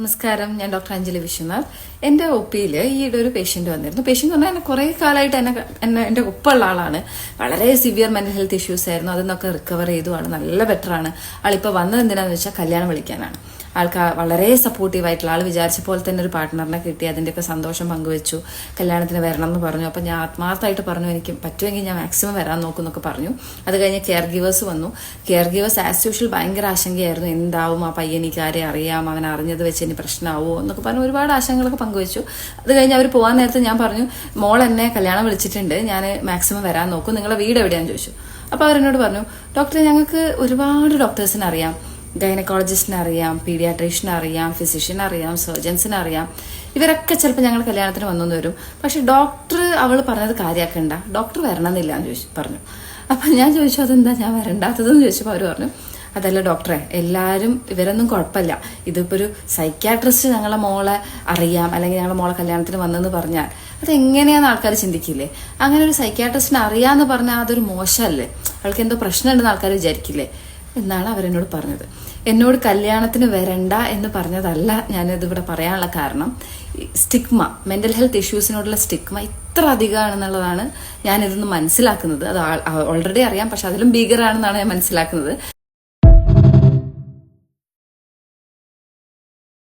നമസ്കാരം, ഞാൻ ഡോക്ടർ അഞ്ജലി വിശ്വനാഥ്. എന്റെ ഒപിയിൽ ഈയിടെ ഒരു പേഷ്യന്റ് വന്നിരുന്നു. പേഷ്യന്റ് പറഞ്ഞാൽ എന്നെ കുറെ കാലമായിട്ട് എന്റെ ഒപ്പമുള്ള ആളാണ്. വളരെ സിവിയർ മെന്റൽ ഹെൽത്ത് ഇഷ്യൂസ് ആയിരുന്നു. അതിന്നൊക്കെ റിക്കവർ ചെയ്തു. ആള് നല്ല ബെറ്ററാണ്. ആളിപ്പോ വന്നത് എന്തിനാന്ന് വെച്ചാൽ കല്യാണം വിളിക്കാനാണ്. ആൾക്ക് വളരെ സപ്പോർട്ടീവ് ആയിട്ടുള്ള ആൾ വിചാരിച്ച പോലെ തന്നെ ഒരു പാർട്ട്ണറിനെ കിട്ടി. അതിന്റെയൊക്കെ സന്തോഷം പങ്കുവെച്ചു. കല്യാണത്തിന് വരണം എന്ന് പറഞ്ഞു. അപ്പൊ ഞാൻ ആത്മാർത്ഥമായിട്ട് പറഞ്ഞു, എനിക്ക് പറ്റുമെങ്കിൽ ഞാൻ മാക്സിമം വരാൻ നോക്കുന്നൊക്കെ പറഞ്ഞു. അത് കഴിഞ്ഞ് കെയർ ഗീവേഴ്സ് വന്നു. കെയർ ഗീവേഴ്സ് ആസ് യൂഷ്വൽ ഭയങ്കര ആശങ്കയായിരുന്നു. എന്താവും, ആ പയ്യനിക്ക് ആരെ അറിയാം, അവൻ അറിഞ്ഞത് വെച്ച് ഇനി പ്രശ്നമാവോ എന്നൊക്കെ പറഞ്ഞു ഒരുപാട് ആശങ്കകളൊക്കെ പങ്കുവെച്ചു. അത് കഴിഞ്ഞ് അവർ പോകാൻ നേരത്തെ ഞാൻ പറഞ്ഞു, മോൾ എന്നെ കല്യാണം വിളിച്ചിട്ടുണ്ട്, ഞാൻ മാക്സിമം വരാൻ നോക്കും, നിങ്ങളെ വീട് എവിടെയാന്ന് ചോദിച്ചു. അപ്പൊ അവരെന്നോട് പറഞ്ഞു, ഡോക്ടറെ ഞങ്ങൾക്ക് ഒരുപാട് ഡോക്ടേഴ്സിനെ അറിയാം, ഗൈനക്കോളജിസ്റ്റിനെ അറിയാം, പീഡിയാട്രീഷ്യനെ അറിയാം, ഫിസിഷ്യനെ അറിയാം, സർജൻസിനെ അറിയാം. ഇവരൊക്കെ ചിലപ്പോൾ ഞങ്ങൾ കല്യാണത്തിന് വന്നെന്ന് വരും. പക്ഷെ ഡോക്ടർ അവൾ പറഞ്ഞത് കാര്യമാക്കണ്ട, ഡോക്ടർ വരണമെന്നില്ല എന്ന് പറഞ്ഞു. അപ്പൊ ഞാൻ ചോദിച്ചു, അതെന്താ ഞാൻ വരണ്ടാത്തതെന്ന് ചോദിച്ചപ്പോൾ അവർ പറഞ്ഞു, അതല്ല ഡോക്ടറെ, എല്ലാവരും ഇവരൊന്നും കുഴപ്പമില്ല, ഇതിപ്പോ ഒരു സൈക്യാട്രിസ്റ്റ് ഞങ്ങളെ മോളെ അറിയാം അല്ലെങ്കിൽ ഞങ്ങളെ മോളെ കല്യാണത്തിന് വന്നെന്ന് പറഞ്ഞാൽ അതെങ്ങനെയാന്ന് ആൾക്കാർ ചിന്തിക്കില്ലേ? അങ്ങനെ ഒരു സൈക്യാട്രിസ്റ്റിനെ അറിയാന്ന് പറഞ്ഞാൽ അതൊരു മോശമല്ലേ, അവൾക്ക് എന്തോ പ്രശ്നമുണ്ടെന്ന് ആൾക്കാർ വിചാരിക്കില്ലേ എന്നാണ് അവരെന്നോട് പറഞ്ഞത്. എന്നോട് കല്യാണത്തിന് വരണ്ട എന്ന് പറഞ്ഞതല്ല ഞാനിതിവിടെ പറയാനുള്ള കാരണം. സ്റ്റിഗ്മ, മെന്റൽ ഹെൽത്ത് ഇഷ്യൂസിനോടുള്ള സ്റ്റിഗ്മ ഇത്ര അധികമാണെന്നുള്ളതാണ് ഞാനിതൊന്ന് മനസ്സിലാക്കുന്നത്. അത് ഓൾറെഡി അറിയാം, പക്ഷെ അതിലും ഭീകരമാണെന്നാണ് ഞാൻ മനസ്സിലാക്കുന്നത്.